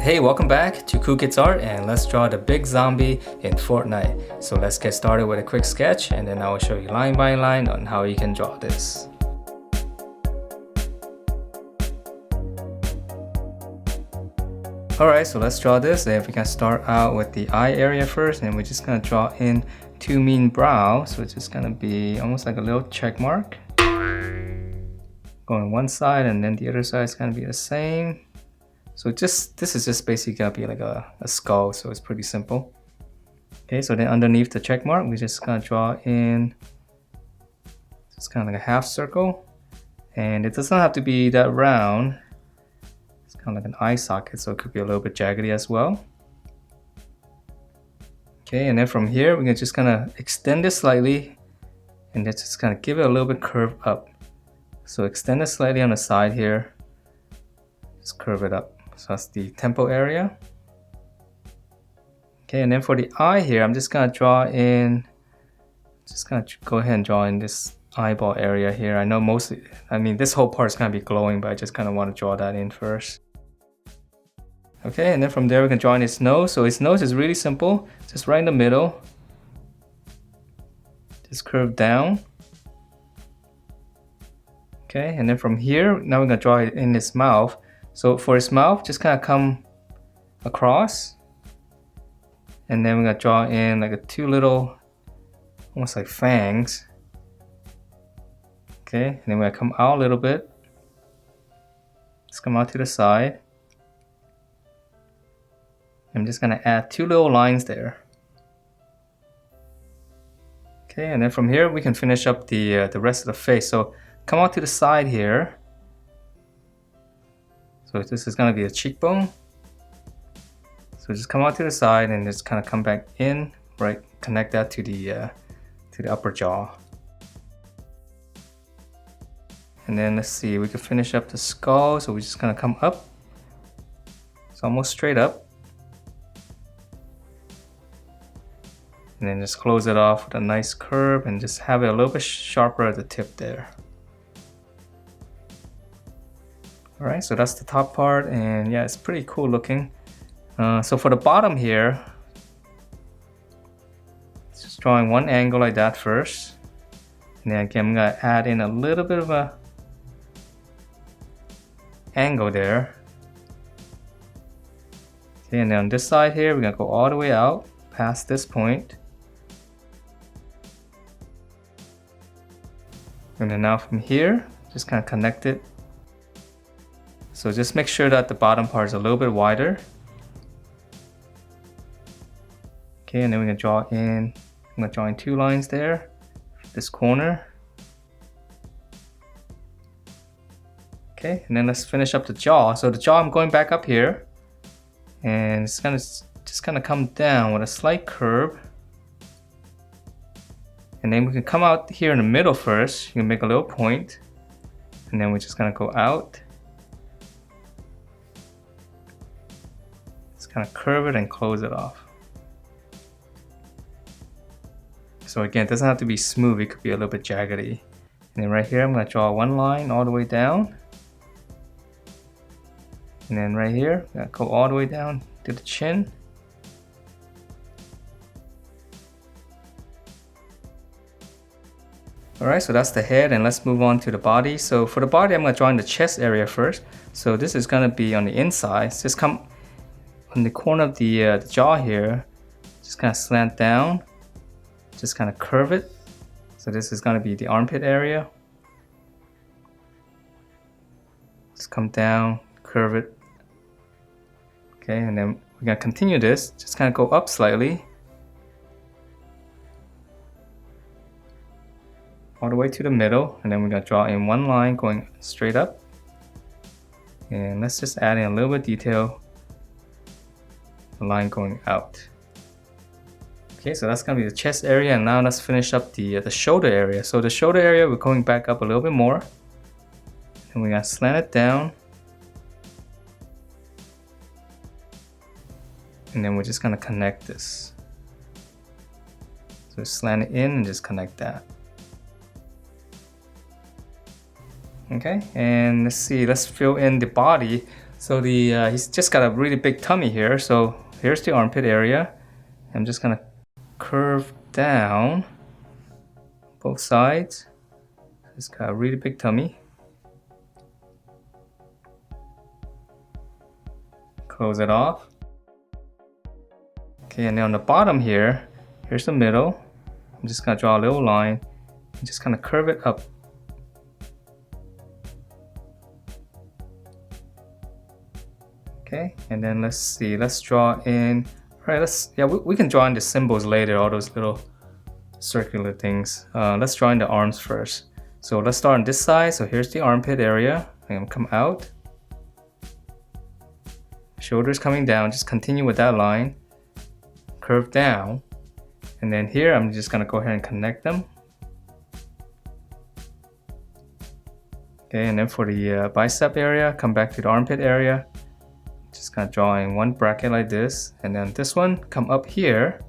Hey, welcome back to Cool Kids Art, and let's draw the big zombie in Fortnite. So let's get started with a quick sketch, and then I will show you line by line on how you can draw this. Alright, so let's draw this. If we can start out with the eye area first, and we're just gonna draw in two mean brows, which is gonna be almost like a little check mark. Going one side, and then the other side is gonna be the same. So this is just basically gonna be like a skull, so it's pretty simple. Okay, so then underneath the check mark, we're just gonna draw in just kind of like a half circle. And it doesn't have to be that round. It's kind of like an eye socket, so it could be a little bit jaggedy as well. Okay, and then from here, we're just gonna extend it slightly and then just kind of give it a little bit curve up. So extend it slightly on the side here, just curve it up. So that's the temple area. Okay, and then for the eye here, I'm just gonna draw in, just gonna go ahead and draw in this eyeball area here. I know mostly, this whole part is gonna be glowing, but I just kind of want to draw that in first. Okay, and then from there we can draw in his nose. So his nose is really simple, just right in the middle. Just curve down. Okay, and then from here, now we're gonna draw it in his mouth. So for his mouth, just kind of come across, and then we're gonna draw in like two little, almost like fangs. Okay, and then we're gonna come out a little bit. Just come out to the side. I'm just gonna add two little lines there. Okay, and then from here we can finish up the rest of the face. So come out to the side here. So this is gonna be a cheekbone. So just come out to the side and just kind of come back in, right? Connect that to the upper jaw. And then let's see, we can finish up the skull. So we're just gonna come up. It's almost straight up. And then just close it off with a nice curve and just have it a little bit sharper at the tip there. Alright, so that's the top part, and yeah, it's pretty cool looking. So for the bottom here, just drawing one angle like that first. And then again, I'm gonna add in a little bit of a angle there. Okay, and then on this side here, we're gonna go all the way out past this point. And then now from here, just kind of connect it. So just make sure that the bottom part is a little bit wider. Okay, and then we're gonna draw in, I'm gonna draw in two lines there, this corner. Okay, and then let's finish up the jaw. So the jaw, I'm going back up here, and it's gonna just kind of come down with a slight curve. And then we can come out here in the middle first. You can make a little point, and then we're just gonna go out. Just kind of curve it and close it off. So again, it doesn't have to be smooth, it could be a little bit jaggedy. And then right here, I'm gonna draw one line all the way down. And then right here, I'm gonna go all the way down to the chin. Alright, so that's the head, and let's move on to the body. So for the body, I'm gonna draw in the chest area first. So this is gonna be on the inside. Just come on the corner of the jaw here, just kind of slant down. Just kind of curve it. So this is going to be the armpit area. Just come down, curve it. Okay, and then we're going to continue this. Just kind of go up slightly. All the way to the middle. And then we're going to draw in one line going straight up. And let's just add in a little bit of detail. The line going out. Okay, so that's gonna be the chest area, and now let's finish up the shoulder area. So the shoulder area, we're going back up a little bit more, and we're gonna slant it down, and then we're just gonna connect this. So slant it in and just connect that. Okay, and let's see, let's fill in the body. So he's just got a really big tummy here. So here's the armpit area. I'm just gonna curve down both sides. He's got a really big tummy. Close it off. Okay, and then on the bottom here, here's the middle. I'm just gonna draw a little line and just kind of curve it up. Okay, and then let's see, let's draw in, all right, we can draw in the symbols later, all those little circular things. Let's draw in the arms first. So let's start on this side. So here's the armpit area. I'm gonna come out. Shoulders coming down, just continue with that line. Curve down. And then here, I'm just gonna go ahead and connect them. Okay, and then for the bicep area, come back to the armpit area. Just kind of draw in one bracket like this, and then this one, come up here.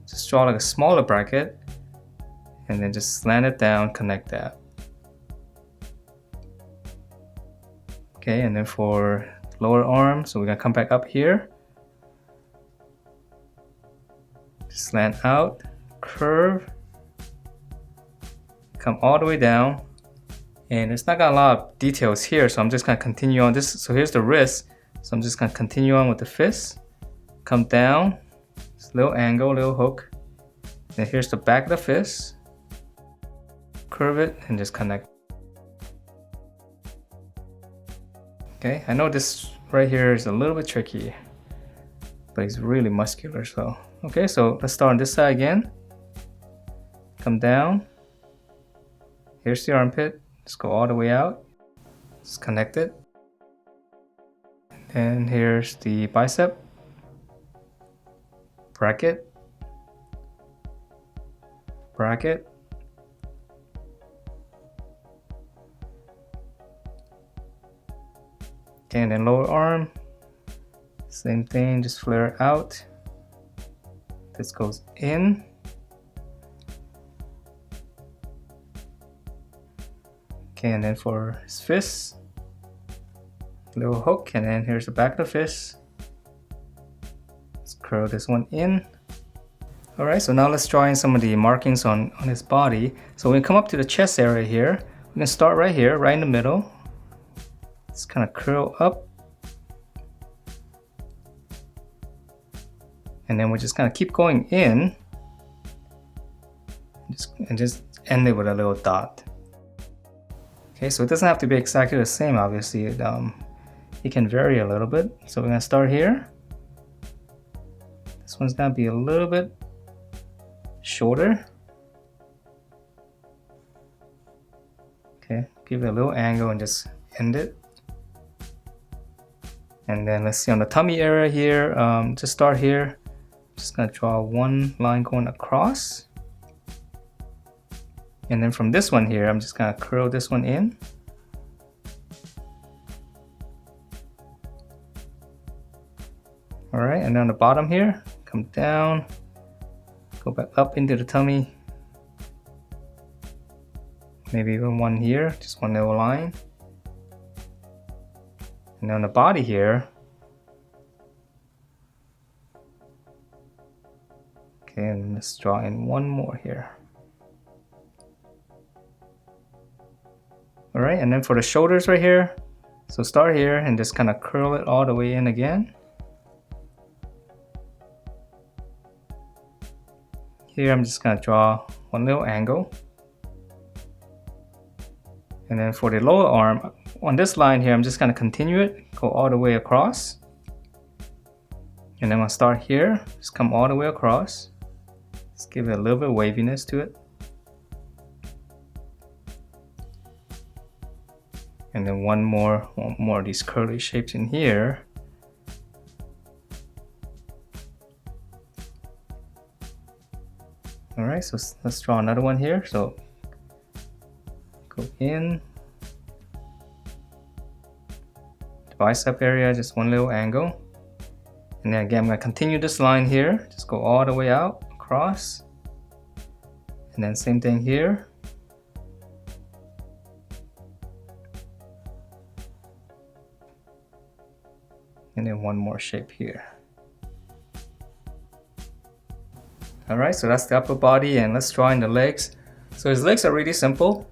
Just draw like a smaller bracket, and then just slant it down, connect that. Okay, and then for lower arm, so we're gonna come back up here. Just slant out, curve, come all the way down. And it's not got a lot of details here, so I'm just gonna continue on this. So here's the wrist. So I'm just gonna continue on with the fist. Come down, just little angle, little hook. Then here's the back of the fist. Curve it and just connect. Okay, I know this right here is a little bit tricky, but it's really muscular, so. Okay, so let's start on this side again. Come down. Here's the armpit. Just go all the way out. Just connect it. And here's the bicep. Bracket. Bracket. Okay, and then lower arm. Same thing, just flare it out. This goes in. Okay, and then for his fist, little hook, and then here's the back of the fist. Let's curl this one in. All right, so now let's draw in some of the markings on his body. So when we come up to the chest area here, we're gonna start right here, right in the middle. Just kind of curl up. And then we're just gonna keep going in. And just end it with a little dot. Okay, so it doesn't have to be exactly the same, obviously. It can vary a little bit. So we're gonna start here. This one's gonna be a little bit shorter. Okay, give it a little angle and just end it. And then let's see on the tummy area here, just start here. Just gonna draw one line going across. And then from this one here, I'm just gonna curl this one in. All right, and then on the bottom here, come down, go back up into the tummy. Maybe even one here, just one little line. And then on the body here, okay, and let's draw in one more here. All right, and then for the shoulders right here, so start here and just kind of curl it all the way in again. Here I'm just gonna draw one little angle. And then for the lower arm, on this line here, I'm just gonna continue it, go all the way across. And then I'll start here, just come all the way across. Just give it a little bit of waviness to it. And then one more of these curly shapes in here. All right, so let's draw another one here. So go in. The bicep area, just one little angle. And then again, I'm gonna continue this line here. Just go all the way out, across. And then same thing here. and then one more shape here. Alright, so that's the upper body, and let's draw in the legs. So his legs are really simple.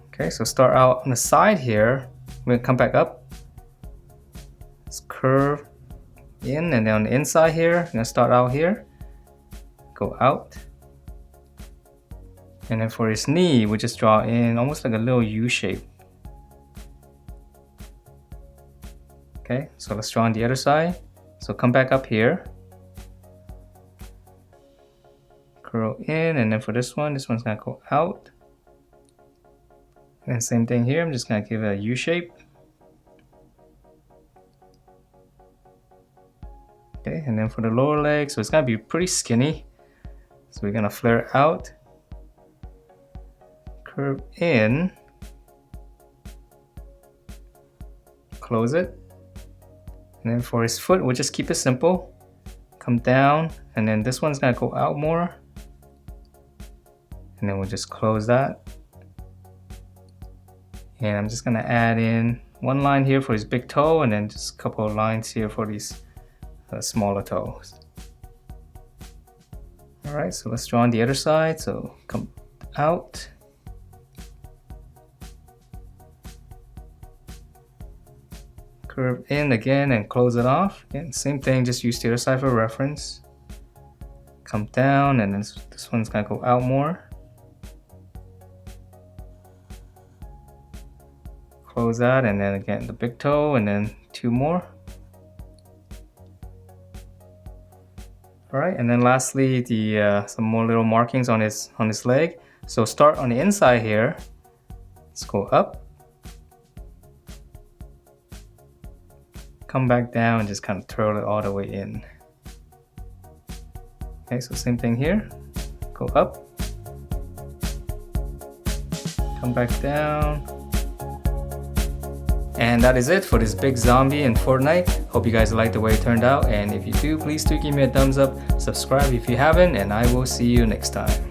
Okay, so start out on the side here. We're gonna come back up. Let's curve in, and then on the inside here, I'm gonna start out here. Go out. And then for his knee, we just draw in almost like a little U shape. Okay, so let's draw on the other side. So come back up here. Curl in, and then for this one's gonna go out. And same thing here, I'm just gonna give it a U shape. Okay, and then for the lower leg, so it's gonna be pretty skinny. So we're gonna flare out, curve in, close it. And then for his foot, we'll just keep it simple. Come down, and then this one's gonna go out more. And then we'll just close that. And I'm just gonna add in one line here for his big toe, and then just a couple of lines here for these smaller toes. Alright, so let's draw on the other side. So come out. Curve in again and close it off. Again, same thing, just use the other side for reference. Come down, and then this one's gonna go out more. Close that, and then again the big toe, and then two more. Alright, and then lastly the some more little markings on his leg. So start on the inside here. Let's go up. Come back down and just kind of twirl it all the way in. Okay, so same thing here. Go up. Come back down. And that is it for this big zombie in Fortnite. Hope you guys liked the way it turned out, and if you do, please do give me a thumbs up, subscribe if you haven't, and I will see you next time.